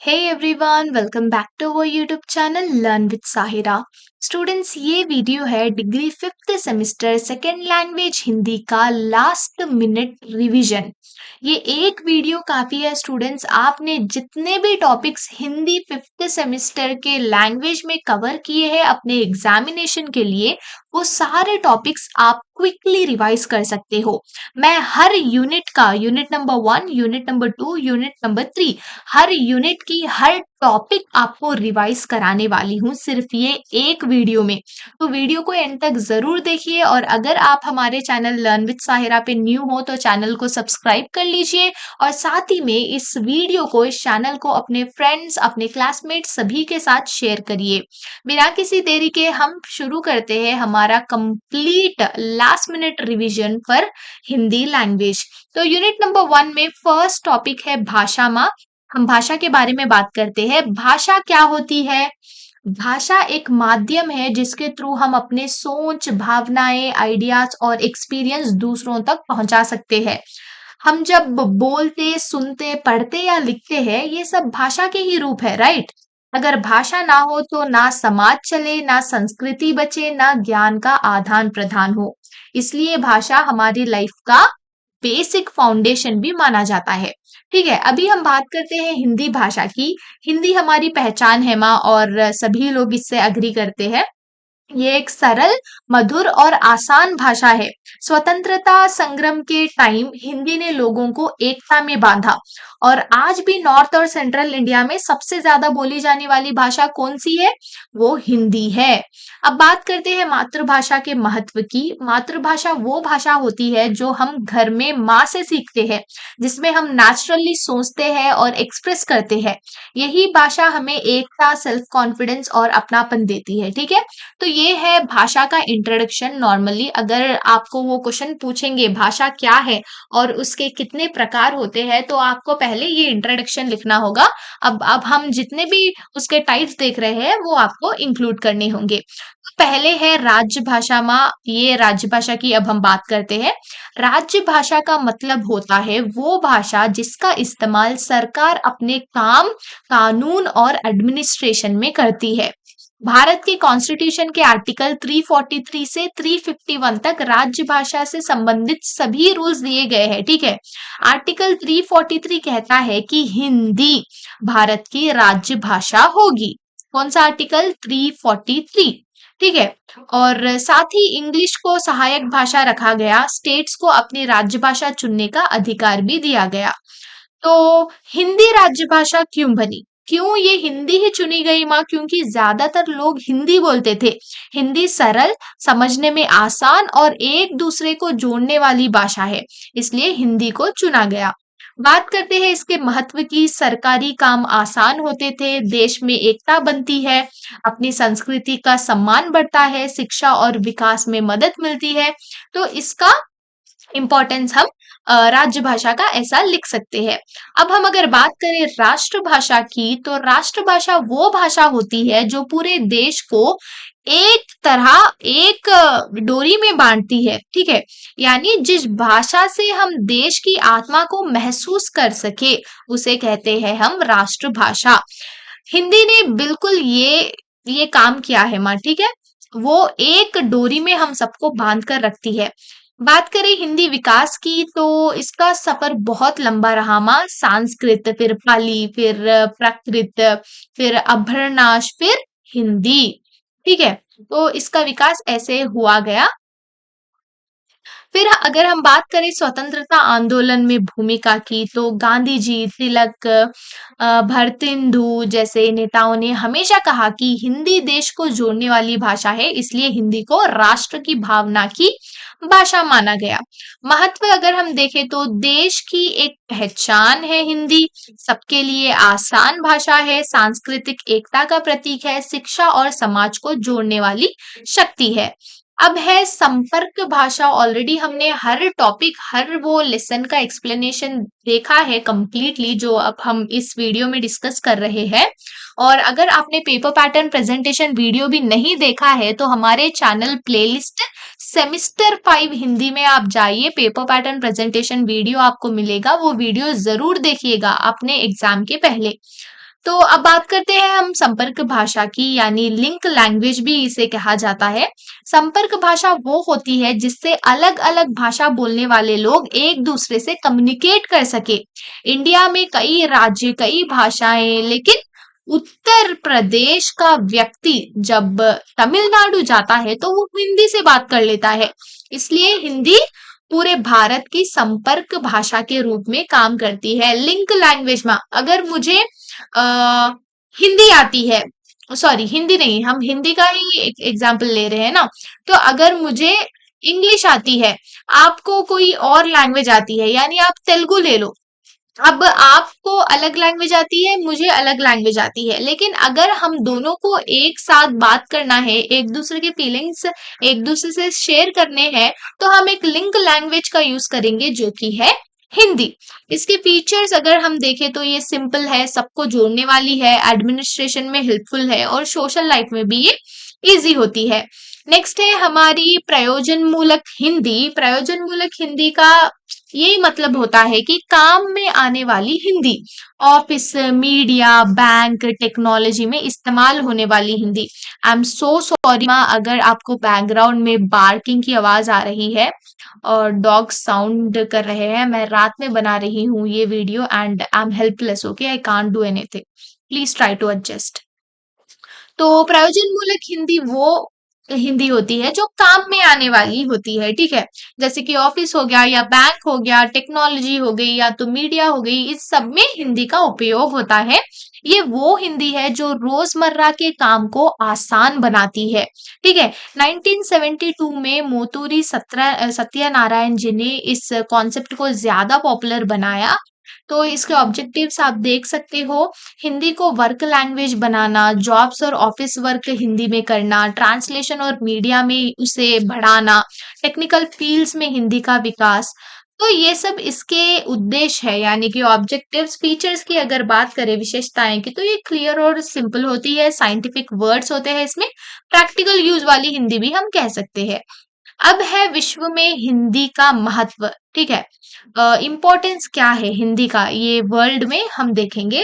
Hey everyone, welcome back to our YouTube channel learn with Sahira. Students, ये video है degree fifth semester second language Hindi का last minute revision. ये एक video काफी है स्टूडेंट्स। आपने जितने भी टॉपिक्स हिंदी फिफ्थ सेमेस्टर के लैंग्वेज में कवर किए हैं अपने एग्जामिनेशन के लिए, वो सारे टॉपिक्स आप क्विकली रिवाइज कर सकते हो। मैं हर यूनिट का unit number 1, unit number 2, unit number 3 हर यूनिट की हर टॉपिक आपको रिवाइज कराने वाली हूँ सिर्फ ये एक वीडियो में। तो वीडियो को एंड तक जरूर देखिए, और अगर आप हमारे चैनल लर्न विद साहिरा पे न्यू हो तो चैनल को सब्सक्राइब कर लीजिए, और साथ ही में इस वीडियो को, इस चैनल को अपने फ्रेंड्स, अपने क्लासमेट्स सभी के साथ शेयर करिए। बिना किसी देरी के हम शुरू करते हैं हमारा कंप्लीट लास्ट मिनट रिवीजन पर हिंदी लैंग्वेज। तो यूनिट नंबर 1 में फर्स्ट टॉपिक है भाषा माँ। हम भाषा के बारे में बात करते हैं। भाषा क्या होती है? भाषा एक माध्यम है जिसके थ्रू हम अपने सोच, भावनाएं, आइडियाज और एक्सपीरियंस दूसरों तक पहुंचा सकते हैं। हम जब बोलते, सुनते, पढ़ते या लिखते हैं, ये सब भाषा के ही रूप है, राइट? अगर भाषा ना हो तो ना समाज चले, ना संस्कृति बचे, ना ज्ञान का आदान प्रदान हो। इसलिए भाषा हमारी लाइफ का बेसिक फाउंडेशन भी माना जाता है। ठीक है, अभी हम बात करते हैं हिंदी भाषा की। हिंदी हमारी पहचान है माँ, और सभी लोग इससे अग्री करते हैं। ये एक सरल, मधुर और आसान भाषा है। स्वतंत्रता संग्राम के टाइम हिंदी ने लोगों को एकता में बांधा, और आज भी नॉर्थ और सेंट्रल इंडिया में सबसे ज्यादा बोली जाने वाली भाषा कौन सी है? वो हिंदी है। अब बात करते हैं मातृभाषा के महत्व की। मातृभाषा वो भाषा होती है जो हम घर में माँ से सीखते हैं, जिसमें हम नेचुरली सोचते हैं और एक्सप्रेस करते हैं। यही भाषा हमें एकता, सेल्फ कॉन्फिडेंस और अपनापन देती है। ठीक है, तो ये है भाषा का इंट्रोडक्शन। नॉर्मली अगर आपको वो क्वेश्चन पूछेंगे भाषा क्या है और उसके कितने प्रकार होते हैं, तो आपको पहले ये इंट्रोडक्शन लिखना होगा। अब हम जितने भी उसके टाइप्स देख रहे हैं वो आपको इंक्लूड करने होंगे। पहले है राजभाषा माँ। ये राजभाषा की अब हम बात करते हैं। राजभाषा का मतलब होता है वो भाषा जिसका इस्तेमाल सरकार अपने काम, कानून और एडमिनिस्ट्रेशन में करती है। भारत के कॉन्स्टिट्यूशन के आर्टिकल 343 से 351 तक राजभाषा से संबंधित सभी रूल्स दिए गए हैं। ठीक है, आर्टिकल 343 कहता है कि हिंदी भारत की राजभाषा होगी। कौन सा आर्टिकल? 343। ठीक है, और साथ ही इंग्लिश को सहायक भाषा रखा गया। स्टेट्स को अपनी राजभाषा चुनने का अधिकार भी दिया गया। तो हिंदी राजभाषा क्यों बनी? क्यों ये हिंदी ही चुनी गई माँ? क्योंकि ज्यादातर लोग हिंदी बोलते थे। हिंदी सरल, समझने में आसान और एक दूसरे को जोड़ने वाली भाषा है, इसलिए हिंदी को चुना गया। बात करते हैं इसके महत्व की। सरकारी काम आसान होते थे, देश में एकता बनती है, अपनी संस्कृति का सम्मान बढ़ता है, शिक्षा और विकास में मदद मिलती है। तो इसका इम्पोर्टेंस हम राजभाषा का ऐसा लिख सकते हैं। अब हम अगर बात करें राष्ट्रभाषा की, तो राष्ट्रभाषा वो भाषा होती है जो पूरे देश को एक तरह, एक डोरी में बांधती है। ठीक है, यानी जिस भाषा से हम देश की आत्मा को महसूस कर सके, उसे कहते हैं हम राष्ट्रभाषा। हिंदी ने बिल्कुल ये काम किया है माँ। ठीक है, वो एक डोरी में हम सबको बांध कर रखती है। बात करें हिंदी विकास की, तो इसका सफर बहुत लंबा रहा माँ। संस्कृत, फिर पाली, फिर प्राकृत, फिर अभ्रणाश, फिर हिंदी। ठीक है, तो इसका विकास ऐसे हुआ गया। फिर अगर हम बात करें स्वतंत्रता आंदोलन में भूमिका की, तो गांधी जी, तिलक, भरतेंदु जैसे नेताओं ने हमेशा कहा कि हिंदी देश को जोड़ने वाली भाषा है, इसलिए हिंदी को राष्ट्र की भावना की भाषा माना गया। महत्व अगर हम देखें तो देश की एक पहचान है हिंदी, सबके लिए आसान भाषा है, सांस्कृतिक एकता का प्रतीक है, शिक्षा और समाज को जोड़ने वाली शक्ति है। अब है संपर्क भाषा। ऑलरेडी हमने हर टॉपिक, हर वो लेसन का एक्सप्लेनेशन देखा है कंप्लीटली, जो अब हम इस वीडियो में डिस्कस कर रहे हैं। और अगर आपने पेपर पैटर्न प्रेजेंटेशन वीडियो भी नहीं देखा है, तो हमारे चैनल प्लेलिस्ट सेमिस्टर 5 हिंदी में आप जाइए, पेपर पैटर्न प्रेजेंटेशन वीडियो आपको मिलेगा, वो वीडियो जरूर देखिएगा अपने एग्जाम के पहले। तो अब बात करते हैं हम संपर्क भाषा की, यानी लिंक लैंग्वेज भी इसे कहा जाता है। संपर्क भाषा वो होती है जिससे अलग अलग भाषा बोलने वाले लोग एक दूसरे से कम्युनिकेट कर सके। इंडिया में कई राज्य, कई भाषाएं, लेकिन उत्तर प्रदेश का व्यक्ति जब तमिलनाडु जाता है तो वो हिंदी से बात कर लेता है। इसलिए हिंदी पूरे भारत की संपर्क भाषा के रूप में काम करती है। लिंक लैंग्वेज में अगर मुझे अ, हिंदी आती है, सॉरी हिंदी नहीं, हम हिंदी का ही एक एग्जाम्पल ले रहे हैं ना, तो अगर मुझे इंग्लिश आती है, आपको कोई और लैंग्वेज आती है, यानी आप तेलुगु ले लो। अब आपको अलग लैंग्वेज आती है, मुझे अलग लैंग्वेज आती है, लेकिन अगर हम दोनों को एक साथ बात करना है, एक दूसरे के फीलिंग्स एक दूसरे से शेयर करने हैं, तो हम एक लिंक लैंग्वेज का यूज करेंगे जो कि है हिंदी। इसके फीचर्स अगर हम देखें तो ये सिंपल है, सबको जोड़ने वाली है, एडमिनिस्ट्रेशन में हेल्पफुल है और सोशल लाइफ में भी ये इजी होती है। नेक्स्ट है हमारी प्रयोजन मूलक हिंदी। प्रयोजन मूलक हिंदी का ये मतलब होता है कि काम में आने वाली Hindi, office, media, bank, technology में इस्तेमाल होने वाली Hindi. I am so sorry माँ, अगर आपको बैकग्राउंड में बार्किंग की आवाज आ रही है और डॉग साउंड कर रहे हैं। मैं रात में बना रही हूँ ये video and I am helpless, okay, I can't do anything, please try to adjust. तो प्रयोजन मूलक हिंदी वो हिंदी होती है जो काम में आने वाली होती है, ठीक है। जैसे कि ऑफिस हो गया या बैंक हो गया, टेक्नोलॉजी हो गई या तो मीडिया हो गई, इस सब में हिंदी का उपयोग होता है। ये वो हिंदी है जो रोजमर्रा के काम को आसान बनाती है, ठीक है। 1972 में मोतूरी सत्यनारायण जी ने इस कॉन्सेप्ट को ज्यादा पॉपुलर बनाया। तो इसके ऑब्जेक्टिव्स आप देख सकते हो, हिंदी को वर्क लैंग्वेज बनाना, जॉब्स और ऑफिस वर्क हिंदी में करना, ट्रांसलेशन और मीडिया में उसे बढ़ाना, टेक्निकल फील्ड्स में हिंदी का विकास। तो ये सब इसके उद्देश्य है, यानी कि ऑब्जेक्टिव्स। फीचर्स की अगर बात करें, विशेषताएं की, तो ये क्लियर और सिंपल होती है, साइंटिफिक वर्ड्स होते हैं इसमें, प्रैक्टिकल यूज वाली हिंदी भी हम कह सकते हैं। अब है विश्व में हिंदी का महत्व, ठीक है। इम्पोर्टेंस क्या है हिंदी का, ये वर्ल्ड में हम देखेंगे।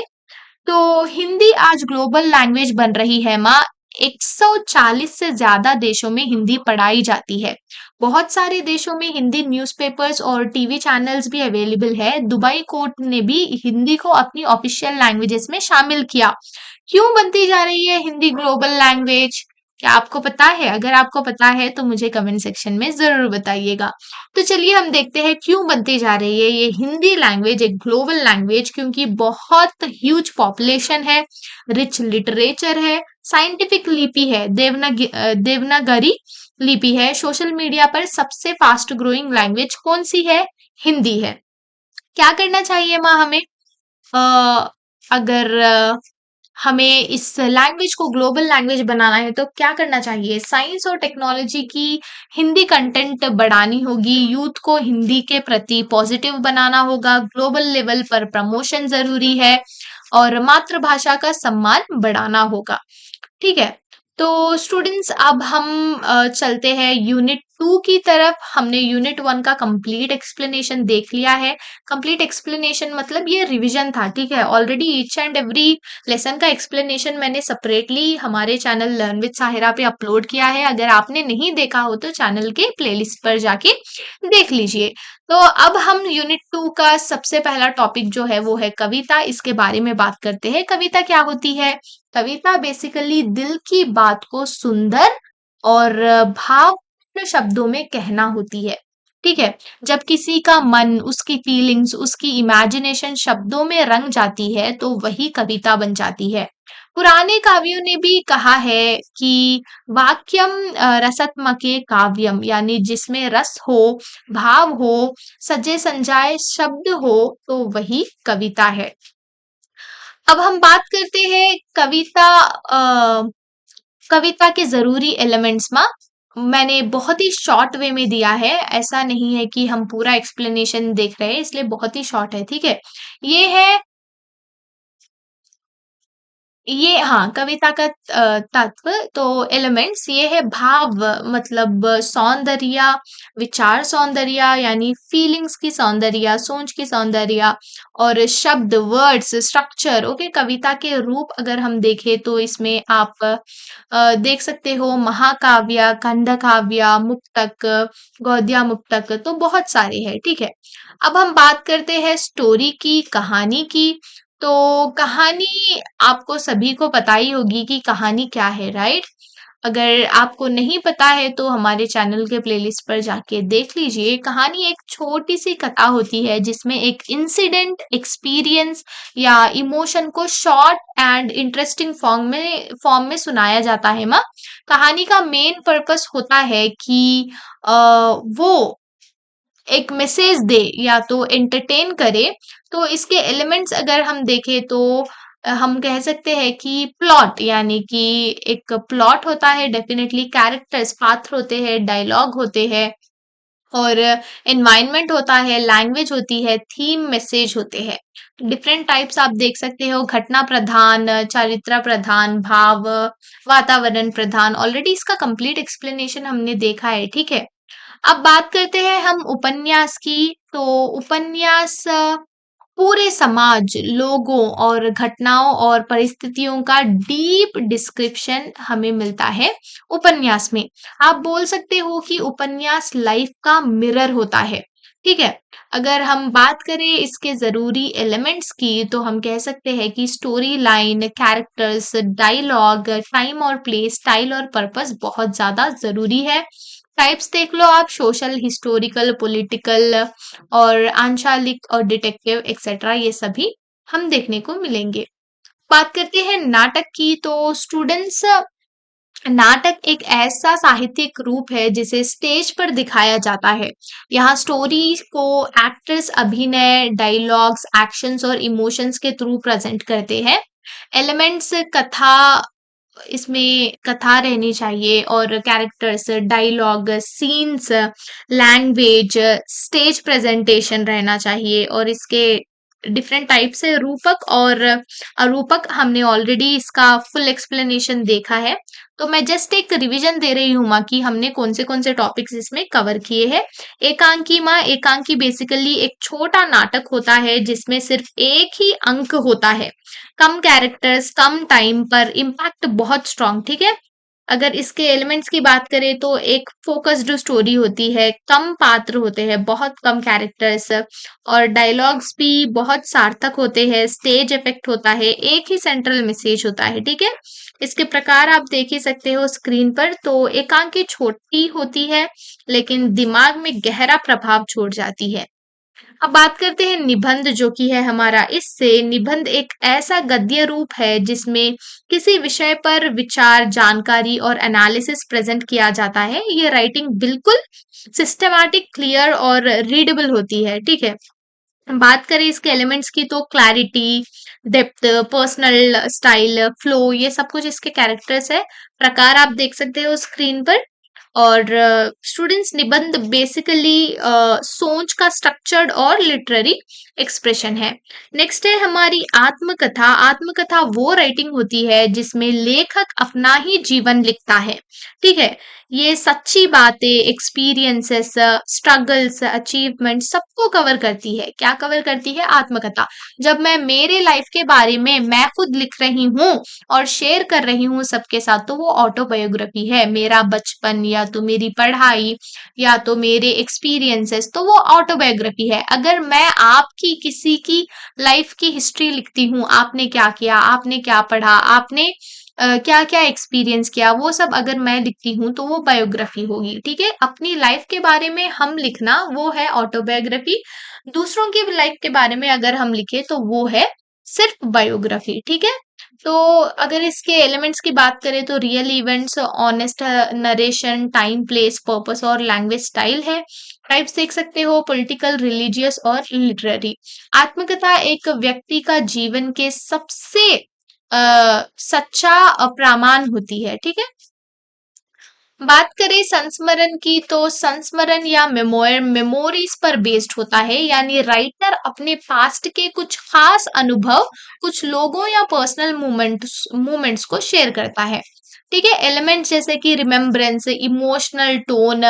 तो हिंदी आज ग्लोबल लैंग्वेज बन रही है माँ। 140 से ज्यादा देशों में हिंदी पढ़ाई जाती है। बहुत सारे देशों में हिंदी न्यूज़पेपर्स और टीवी चैनल्स भी अवेलेबल है। दुबई कोर्ट ने भी हिंदी को अपनी ऑफिशियल लैंग्वेजेस में शामिल किया। क्यों बनती जा रही है हिंदी ग्लोबल लैंग्वेज, क्या आपको पता है? अगर आपको पता है तो मुझे कमेंट सेक्शन में जरूर बताइएगा। तो चलिए हम देखते हैं क्यों बनती जा रही है ये हिंदी लैंग्वेज एक ग्लोबल लैंग्वेज। क्योंकि बहुत ह्यूज पॉपुलेशन है, रिच लिटरेचर है, साइंटिफिक लिपि है, देवनागरी लिपि है। सोशल मीडिया पर सबसे फास्ट ग्रोइंग लैंग्वेज कौन सी है? हिंदी है। क्या करना चाहिए माँ हमें? अगर हमें इस लैंग्वेज को ग्लोबल लैंग्वेज बनाना है तो क्या करना चाहिए? साइंस और टेक्नोलॉजी की हिंदी कंटेंट बढ़ानी होगी, यूथ को हिंदी के प्रति पॉजिटिव बनाना होगा, ग्लोबल लेवल पर प्रमोशन जरूरी है और मातृभाषा का सम्मान बढ़ाना होगा, ठीक है। तो स्टूडेंट्स अब हम चलते हैं यूनिट 2 की तरफ। हमने यूनिट 1 का कंप्लीट एक्सप्लेनेशन देख लिया है। कंप्लीट एक्सप्लेनेशन मतलब ये रिवीजन था, ठीक है। Already each and every lesson का एक्सप्लेनेशन मैंने सेपरेटली हमारे चैनल लर्न विद साहिरा पे अपलोड किया है। अगर आपने नहीं देखा हो तो चैनल के प्लेलिस्ट पर जाके देख लीजिए। तो अब हम यूनिट 2 का सबसे पहला टॉपिक जो है वो है कविता। इसके बारे में बात करते हैं। कविता क्या होती है? कविता बेसिकली दिल की बात को सुंदर और भावपूर्ण शब्दों में कहना होती है, ठीक है। जब किसी का मन, उसकी फीलिंग्स, उसकी इमेजिनेशन शब्दों में रंग जाती है तो वही कविता बन जाती है। पुराने काव्यों ने भी कहा है कि वाक्यम रसत्मके काव्यम, यानी जिसमें रस हो, भाव हो, सजे संजाए शब्द हो, तो वही कविता है। अब हम बात करते हैं कविता के जरूरी एलिमेंट्स में। मैंने बहुत ही शॉर्ट वे में दिया है, ऐसा नहीं है कि हम पूरा एक्सप्लेनेशन देख रहे हैं, इसलिए बहुत ही शॉर्ट है, ठीक है। ये है ये हाँ, कविता का तत्व तो एलिमेंट्स ये है भाव, मतलब सौंदर्य, विचार सौंदर्य यानी फीलिंग्स की सौंदर्य, सोच की सौंदर्य, और शब्द वर्ड्स स्ट्रक्चर। ओके, कविता के रूप अगर हम देखें तो इसमें आप देख सकते हो महाकाव्य, खंडकाव्य, मुक्तक, गद्य मुक्तक, तो बहुत सारे हैं। ठीक है, अब हम बात करते हैं स्टोरी की, कहानी की। तो कहानी आपको सभी को पता ही होगी कि कहानी क्या है, राइट? अगर आपको नहीं पता है तो हमारे चैनल के प्लेलिस्ट पर जाके देख लीजिए। कहानी एक छोटी सी कथा होती है जिसमें एक इंसिडेंट, एक्सपीरियंस या इमोशन को शॉर्ट एंड इंटरेस्टिंग फॉर्म में सुनाया जाता है माँ। कहानी का मेन पर्पस होता है कि वो एक मैसेज दे या तो एंटरटेन करे। तो इसके एलिमेंट्स अगर हम देखें तो हम कह सकते हैं कि प्लॉट, यानी कि एक प्लॉट होता है, डेफिनेटली कैरेक्टर्स, पात्र होते हैं, डायलॉग होते हैं, और एनवायरनमेंट होता है, लैंग्वेज होती है, थीम, मैसेज होते हैं। डिफरेंट टाइप्स आप देख सकते हो, घटना प्रधान, चारित्र प्रधान, भाव, वातावरण प्रधान। ऑलरेडी इसका कंप्लीट एक्सप्लेनेशन हमने देखा है। ठीक है, अब बात करते हैं हम उपन्यास की। तो उपन्यास पूरे समाज, लोगों और घटनाओं और परिस्थितियों का डीप डिस्क्रिप्शन हमें मिलता है उपन्यास में। आप बोल सकते हो कि उपन्यास लाइफ का मिरर होता है। ठीक है, अगर हम बात करें इसके जरूरी एलिमेंट्स की तो हम कह सकते हैं कि story line, characters, dialogue, time और प्लेस, स्टाइल और पर्पस बहुत ज्यादा जरूरी है। टाइप्स देख लो आप, सोशल, हिस्टोरिकल, पॉलिटिकल, और आंशलिक और डिटेक्टिव एक्सेट्रा, ये सभी हम देखने को मिलेंगे। बात करते हैं नाटक की। तो स्टूडेंट्स, नाटक एक ऐसा साहित्यिक रूप है जिसे स्टेज पर दिखाया जाता है। यहाँ स्टोरी को एक्टर्स अभिनय, डायलॉग्स, एक्शंस और इमोशंस के थ्रू प्रेजेंट करते हैं। एलिमेंट्स कथा, इसमें कथा रहनी चाहिए, और characters, dialogue, scenes, language, stage presentation रहना चाहिए, और इसके डिफरेंट टाइप से रूपक और अरूपक हमने ऑलरेडी इसका फुल एक्सप्लेनेशन देखा है। तो मैं जस्ट एक रिवीजन दे रही हूँ माँ कि हमने कौन से टॉपिक्स इसमें कवर किए हैं। एकांकी माँ, एकांकी बेसिकली एक छोटा नाटक होता है जिसमें सिर्फ एक ही अंक होता है, कम कैरेक्टर्स, कम टाइम पर इम्पैक्ट बहुत स्ट्रांग। ठीक है, अगर इसके एलिमेंट्स की बात करें तो एक फोकस्ड स्टोरी होती है, कम पात्र होते हैं, बहुत कम कैरेक्टर्स, और डायलॉग्स भी बहुत सार्थक होते हैं, स्टेज इफेक्ट होता है, एक ही सेंट्रल मैसेज होता है। ठीक है, इसके प्रकार आप देख ही सकते हो स्क्रीन पर। तो एकांकी छोटी होती है लेकिन दिमाग में गहरा प्रभाव छोड़ जाती है। अब बात करते हैं निबंध, जो कि है हमारा, इससे निबंध एक ऐसा गद्य रूप है जिसमें किसी विषय पर विचार, जानकारी और एनालिसिस प्रेजेंट किया जाता है। ये राइटिंग बिल्कुल सिस्टमैटिक, क्लियर और रीडेबल होती है। ठीक है, बात करें इसके एलिमेंट्स की तो clarity, depth, personal style, flow, ये सब कुछ इसके कैरेक्टर्स है। प्रकार आप देख सकते हो स्क्रीन पर। और स्टूडेंट्स, निबंध बेसिकली सोच का स्ट्रक्चर्ड और लिटरेरी एक्सप्रेशन है। नेक्स्ट है हमारी आत्मकथा। आत्मकथा वो राइटिंग होती है जिसमें लेखक अपना ही जीवन लिखता है। ठीक है, ये सच्ची बातें, एक्सपीरियंसेस, स्ट्रगल्स, अचीवमेंट सबको कवर करती है। क्या कवर करती है? आत्मकथा। जब मैं मेरे लाइफ के बारे में मैं खुद लिख रही हूँ और शेयर कर रही हूँ सबके साथ, तो वो ऑटोबायोग्राफी है। मेरा बचपन या तो मेरी पढ़ाई या तो मेरे एक्सपीरियंसेस, तो वो ऑटोबायोग्राफी है। अगर मैं आपकी किसी की लाइफ की हिस्ट्री लिखती हूँ, आपने क्या किया, आपने क्या पढ़ा, आपने क्या क्या एक्सपीरियंस किया, वो सब अगर मैं लिखती हूँ तो वो बायोग्राफी होगी। ठीक है, अपनी लाइफ के बारे में हम लिखना वो है ऑटोबायोग्राफी। दूसरों की लाइफ के बारे में अगर हम लिखे तो वो है सिर्फ बायोग्राफी। ठीक है, तो अगर इसके एलिमेंट्स की बात करें तो real events, honest narration, time, place, purpose और लैंग्वेज स्टाइल है। टाइप्स देख सकते हो, पॉलिटिकल, रिलीजियस और लिटरेरी। आत्मकथा एक व्यक्ति का जीवन के सबसे सच्चा प्रमाण होती है। ठीक है, बात करें संस्मरण की तो संस्मरण या मेमोरीज पर बेस्ड होता है, यानी राइटर अपने पास्ट के कुछ खास अनुभव कुछ लोगों या पर्सनल मूवमेंट्स को शेयर करता है। ठीक है, एलिमेंट्स जैसे कि remembrance, emotional tone,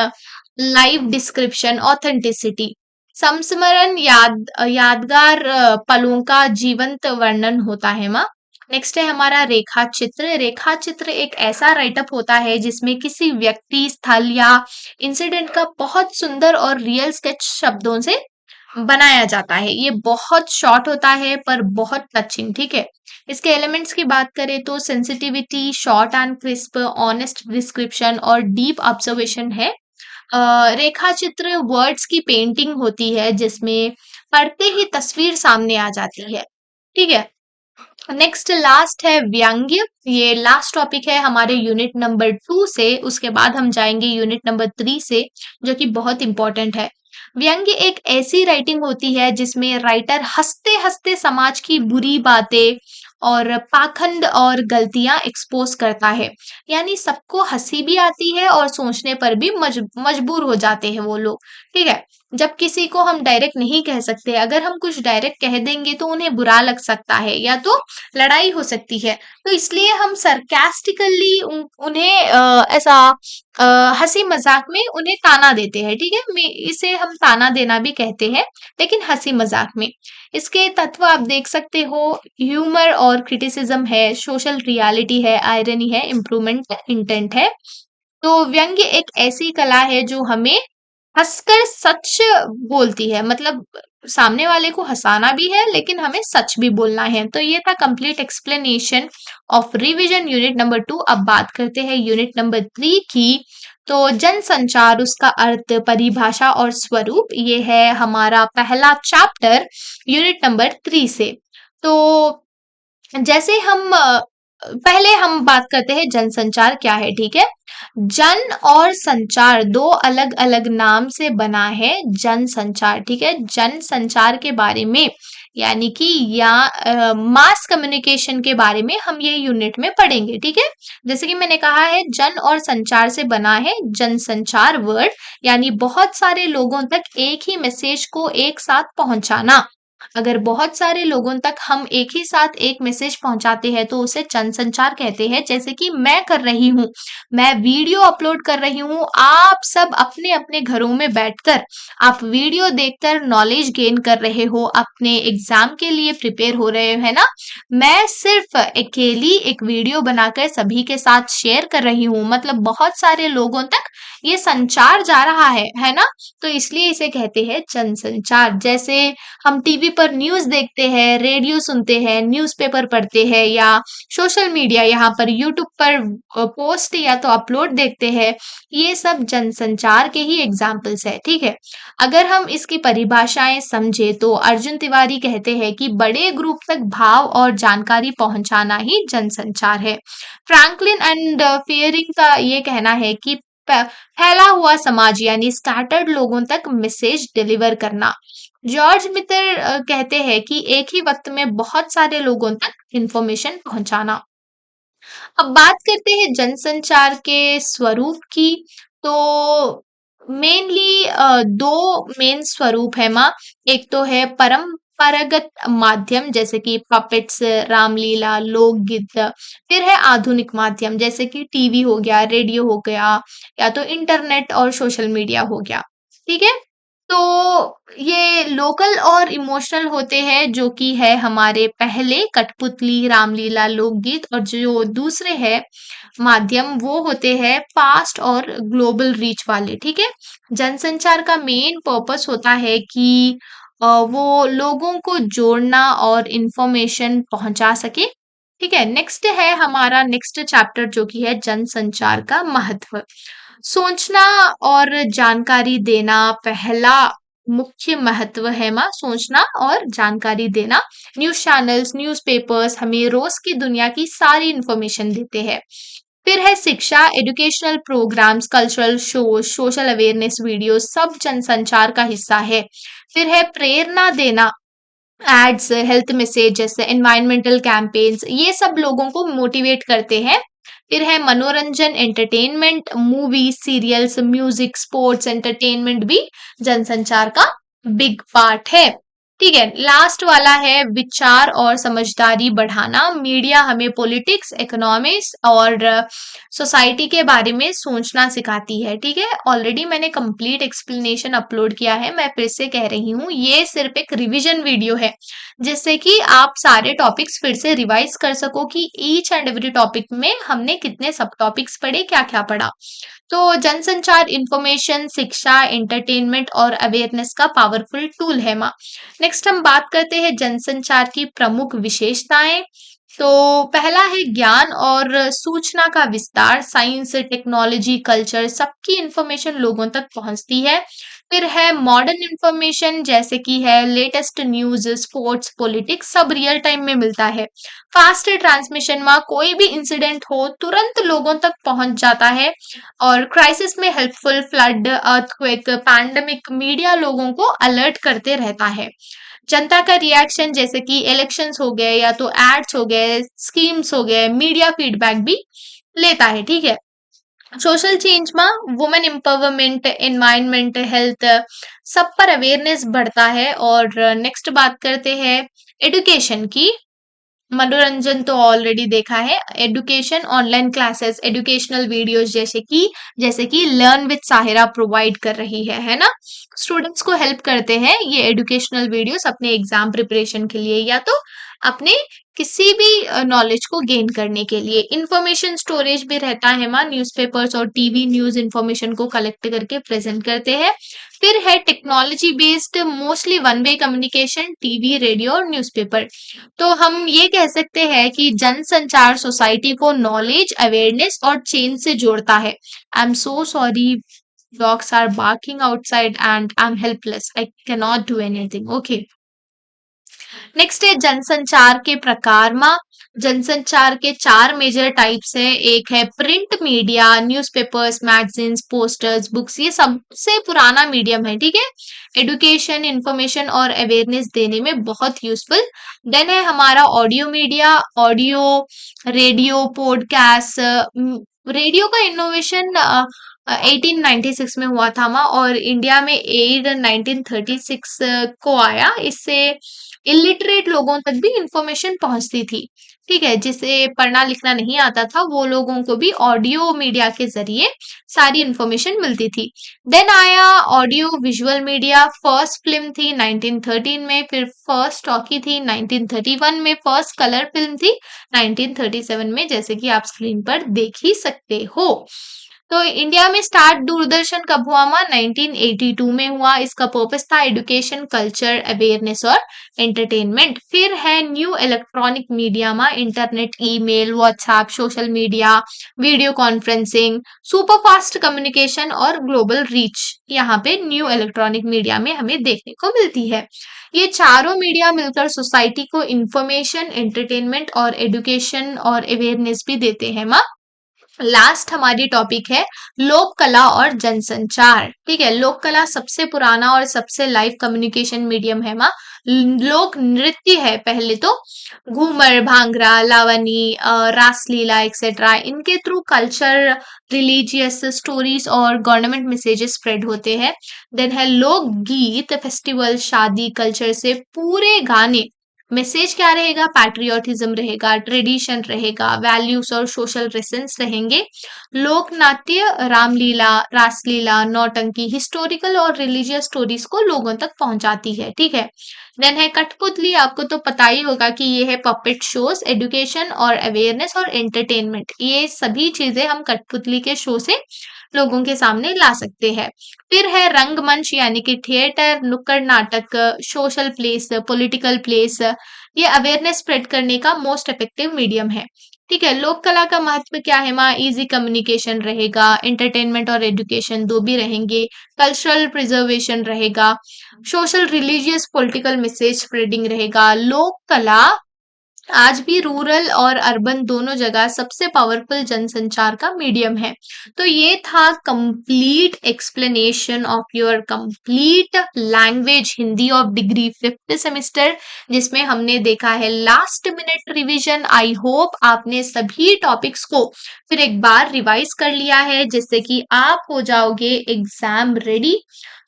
live description, authenticity. संस्मरण यादगार पलों का जीवंत वर्णन होता है माँ। नेक्स्ट है हमारा रेखा चित्र। रेखा चित्र एक ऐसा राइटअप होता है जिसमें किसी व्यक्ति, स्थल या इंसिडेंट का बहुत सुंदर और रियल स्केच शब्दों से बनाया जाता है। ये बहुत शॉर्ट होता है पर बहुत टचिंग। ठीक है, इसके एलिमेंट्स की बात करें तो sensitivity, short and crisp, honest description और डीप ऑब्जर्वेशन है। रेखा चित्र वर्ड्स की पेंटिंग होती है जिसमें पढ़ते ही तस्वीर सामने आ जाती है। ठीक है, नेक्स्ट लास्ट है व्यंग्य। ये लास्ट टॉपिक है हमारे यूनिट नंबर 2 से, उसके बाद हम जाएंगे यूनिट नंबर 3 से, जो कि बहुत इंपॉर्टेंट है। व्यंग्य एक ऐसी राइटिंग होती है जिसमें राइटर हंसते हंसते समाज की बुरी बातें और पाखंड और गलतियां एक्सपोज करता है। यानी सबको हंसी भी आती है और सोचने पर भी मजबूर हो जाते हैं वो लोग। ठीक है, जब किसी को हम डायरेक्ट नहीं कह सकते, अगर हम कुछ डायरेक्ट कह देंगे तो उन्हें बुरा लग सकता है या तो लड़ाई हो सकती है। तो इसलिए हम सरकास्टिकली उन्हें ऐसा हंसी मजाक में उन्हें ताना देते हैं। ठीक है, इसे हम ताना देना भी कहते हैं, लेकिन हंसी मजाक में। इसके तत्व आप देख सकते हो, ह्यूमर और क्रिटिसिज्म है, सोशल रियलिटी है, आयरनी है, इम्प्रूवमेंट इंटेंट है। तो व्यंग्य एक ऐसी कला है जो हमें हंसकर सच बोलती है, मतलब सामने वाले को हंसाना भी है लेकिन हमें सच भी बोलना है। तो ये था complete explanation of revision unit number 2। अब बात करते हैं यूनिट नंबर 3 की। तो जनसंचार, उसका अर्थ, परिभाषा और स्वरूप, ये है हमारा पहला चैप्टर यूनिट नंबर 3 से। तो जैसे हम पहले हम बात करते हैं जनसंचार क्या है। ठीक है, जन और संचार दो अलग अलग नाम से बना है जनसंचार। ठीक है, जनसंचार के बारे में यानी कि या मास कम्युनिकेशन के बारे में हम ये यूनिट में पढ़ेंगे। ठीक है, जैसे कि मैंने कहा है जन और संचार से बना है जनसंचार वर्ड, यानी बहुत सारे लोगों तक एक ही मैसेज को एक साथ पहुंचाना। अगर बहुत सारे लोगों तक हम एक ही साथ एक मैसेज पहुंचाते हैं तो उसे जनसंचार कहते हैं। जैसे कि मैं कर रही हूँ, मैं वीडियो अपलोड कर रही हूँ, आप सब अपने अपने घरों में बैठकर आप वीडियो देखकर नॉलेज गेन कर रहे हो, अपने एग्जाम के लिए प्रिपेयर हो रहे हो, है ना। मैं सिर्फ अकेली एक वीडियो बनाकर सभी के साथ शेयर कर रही हूँ, मतलब बहुत सारे लोगों तक ये संचार जा रहा है ना। तो इसलिए इसे कहते हैं जनसंचार। जैसे हम टीवी पर न्यूज़ देखते हैं, रेडियो सुनते हैं, न्यूज़पेपर पढ़ते हैं या सोशल मीडिया यहाँ पर यूट्यूब पर पोस्ट या तो अपलोड देखते हैं, ये सब जनसंचार के ही एग्जाम्पल्स है। ठीक है, अगर हम इसकी परिभाषाएं समझे तो अर्जुन तिवारी कहते हैं कि बड़े ग्रुप तक भाव और जानकारी पहुंचाना ही जनसंचार है। फ्रैंकलिन एंड फियरिंग का ये कहना है कि फैला हुआ समाज यानी स्कैटर्ड लोगों तक मैसेज डिलीवर करना। जॉर्ज मितर कहते हैं कि एक ही वक्त में बहुत सारे लोगों तक इंफॉर्मेशन पहुंचाना। अब बात करते हैं जनसंचार के स्वरूप की। तो मेनली दो मेन स्वरूप है माँ। एक तो है परंपरागत माध्यम जैसे कि पपेट्स, रामलीला, लोकगीत। फिर है आधुनिक माध्यम जैसे कि टीवी हो गया, रेडियो हो गया या तो इंटरनेट और सोशल मीडिया हो गया। ठीक है, तो ये लोकल और इमोशनल होते हैं, जो कि है हमारे पहले कठपुतली, रामलीला, लोकगीत। और जो दूसरे है माध्यम वो होते हैं फास्ट और ग्लोबल रीच वाले। ठीक है, जनसंचार का मेन पर्पस होता है कि वो लोगों को जोड़ना और इंफॉर्मेशन पहुंचा सके। ठीक है, नेक्स्ट है हमारा नेक्स्ट चैप्टर जो कि है जनसंचार का महत्व। सोचना और जानकारी देना पहला मुख्य महत्व है माँ, सोचना और जानकारी देना। न्यूज चैनल्स, न्यूज़पेपर्स हमें रोज की दुनिया की सारी इंफॉर्मेशन देते हैं। फिर है शिक्षा, educational programmes, cultural show, social awareness video, सब जनसंचार का हिस्सा है। फिर है प्रेरणा देना, एड्स, हेल्थ मैसेज जैसे एनवायरमेंटल कैंपेन्स, ये सब लोगों को मोटिवेट करते हैं फिर है मनोरंजन entertainment, movie serials music sports entertainment भी जनसंचार का बिग पार्ट है। ठीक है, लास्ट वाला है विचार और समझदारी बढ़ाना। मीडिया हमें पॉलिटिक्स इकोनॉमिक्स और सोसाइटी के बारे में सोचना सिखाती है। ठीक है, ऑलरेडी मैंने कंप्लीट एक्सप्लेनेशन अपलोड किया है, मैं फिर से कह रही हूँ, ये सिर्फ एक रिवीजन वीडियो है जिससे कि आप सारे टॉपिक्स फिर से रिवाइज कर सको कि ईच एंड एवरी टॉपिक में हमने कितने सब टॉपिक्स पढ़े, क्या क्या पढ़ा। तो जनसंचार इंफॉर्मेशन, शिक्षा, एंटरटेनमेंट और अवेयरनेस का पावरफुल टूल है माँ। नेक्स्ट हम बात करते हैं जनसंचार की प्रमुख विशेषताएं। तो पहला है ज्ञान और सूचना का विस्तार, साइंस टेक्नोलॉजी कल्चर सबकी इंफॉर्मेशन लोगों तक पहुंचती है। फिर है मॉडर्न इंफॉर्मेशन, जैसे कि है लेटेस्ट न्यूज स्पोर्ट्स पॉलिटिक्स सब रियल टाइम में मिलता है। फास्ट ट्रांसमिशन में कोई भी इंसिडेंट हो तुरंत लोगों तक पहुंच जाता है। और क्राइसिस में helpful, flood earthquake pandemic media लोगों को अलर्ट करते रहता है। जनता का रिएक्शन, जैसे कि इलेक्शंस हो गए या तो एड्स हो गए स्कीम्स हो गए, मीडिया फीडबैक भी लेता है। ठीक है, सोशल चेंज में वुमेन एम्पावरमेंट एनवायरमेंट हेल्थ सब पर अवेयरनेस बढ़ता है। और नेक्स्ट बात करते हैं एडुकेशन की। मनोरंजन तो ऑलरेडी देखा है, education online classes educational videos जैसे कि लर्न विद साहिरा प्रोवाइड कर रही है ना। स्टूडेंट्स को हेल्प करते हैं ये एजुकेशनल वीडियोस अपने एग्जाम प्रिपरेशन के लिए या तो अपने किसी भी नॉलेज को गेन करने के लिए। इंफॉर्मेशन स्टोरेज भी रहता है माँ, न्यूज़पेपर्स और टीवी न्यूज इंफॉर्मेशन को कलेक्ट करके प्रेजेंट करते हैं। फिर है technology based, mostly one way communication, TV radio और न्यूज़पेपर। तो हम ये कह सकते हैं कि जनसंचार सोसाइटी को नॉलेज अवेयरनेस और चेंज से जोड़ता है। I am so sorry, dogs are barking outside and I'm helpless, I cannot do anything. Okay, next है जनसंचार के प्रकार में। जनसंचार के चार मेजर टाइप्स है। एक है print media, newspapers magazines posters books, ये सबसे पुराना मीडियम है। ठीक है, एडुकेशन इंफॉर्मेशन और अवेयरनेस देने में बहुत यूजफुल। देन है हमारा audio media, audio radio podcast. Radio का इनोवेशन 1896 में हुआ था माँ, और इंडिया में एड 1936 को आया। इससे इलिटरेट लोगों तक भी इंफॉर्मेशन पहुंचती थी। ठीक है, जिसे पढ़ना लिखना नहीं आता था वो लोगों को भी ऑडियो मीडिया के जरिए सारी इंफॉर्मेशन मिलती थी। देन आया audio visual media, first film थी 1913 में, फिर फर्स्ट टॉकी थी 1931 में, फर्स्ट कलर फिल्म थी 1937 में, जैसे कि आप स्क्रीन पर देख ही सकते हो। तो इंडिया में स्टार्ट दूरदर्शन कब हुआ माँ? 1982 में हुआ। इसका पर्पस था एजुकेशन कल्चर अवेयरनेस और एंटरटेनमेंट। फिर है न्यू इलेक्ट्रॉनिक मीडिया में internet, email, WhatsApp, social media, video conferencing, super fast communication और ग्लोबल रीच यहाँ पे न्यू इलेक्ट्रॉनिक मीडिया में हमें देखने को मिलती है। ये चारों मीडिया मिलकर सोसाइटी को इंफॉर्मेशन, एंटरटेनमेंट और एजुकेशन और अवेयरनेस भी देते हैं माँ। लास्ट हमारी टॉपिक है लोक कला और जनसंचार। ठीक है, लोक कला सबसे पुराना और सबसे लाइव कम्युनिकेशन मीडियम है माँ। लोक नृत्य है पहले तो, घूमर, भांगड़ा, लावनी, रासलीला एक्सेट्रा, इनके थ्रू कल्चर, रिलीजियस स्टोरीज और गवर्नमेंट मैसेजेस स्प्रेड होते हैं। देन है लोक गीत, फेस्टिवल, शादी, कल्चर से पूरे गाने, मैसेज क्या रहेगा? पैट्रियोटिज्म रहेगा, ट्रेडिशन रहेगा, वैल्यूज और सोशल रेसेंस रहेंगे। लोक नाट्य, रामलीला, रासलीला, नौटंकी, हिस्टोरिकल और रिलीजियस स्टोरीज को लोगों तक पहुंचाती है। ठीक है, देन है कठपुतली, आपको तो पता ही होगा कि ये है पपेट शोज, एजुकेशन और अवेयरनेस और एंटरटेनमेंट, ये सभी चीजें हम कठपुतली के शो से लोगों के सामने ला सकते हैं। फिर है रंगमंच यानी कि थिएटर, नुक्कड़ नाटक, सोशल प्लेस, पॉलिटिकल प्लेस, ये अवेयरनेस स्प्रेड करने का मोस्ट इफेक्टिव मीडियम है। ठीक है, लोक कला का महत्व क्या है माँ? इजी कम्युनिकेशन रहेगा, एंटरटेनमेंट और एजुकेशन दो भी रहेंगे, कल्चरल प्रिजर्वेशन रहेगा, social religious political message spreading रहेगा। लोक कला आज भी रूरल और अर्बन दोनों जगह सबसे पावरफुल जनसंचार का मीडियम है। तो ये था complete explanation of your complete language Hindi of degree 5th semester, जिसमें हमने देखा है last minute revision. I hope आपने सभी टॉपिक्स को फिर एक बार रिवाइज कर लिया है, जिससे कि आप हो जाओगे एग्जाम रेडी।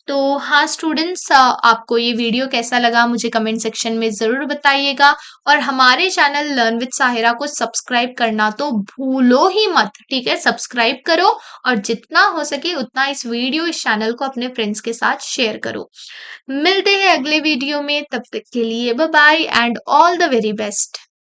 तो हाँ स्टूडेंट्स, आपको ये वीडियो कैसा लगा मुझे कमेंट सेक्शन में ज़रूर बताइएगा। और हमारे चैनल लर्न विद साहिरा को सब्सक्राइब करना तो भूलो ही मत, ठीक है? सब्सक्राइब करो और जितना हो सके उतना इस चैनल को अपने फ्रेंड्स के साथ शेयर करो। मिलते हैं अगले वीडियो में, तब तक के लिए bye bye and all the very best.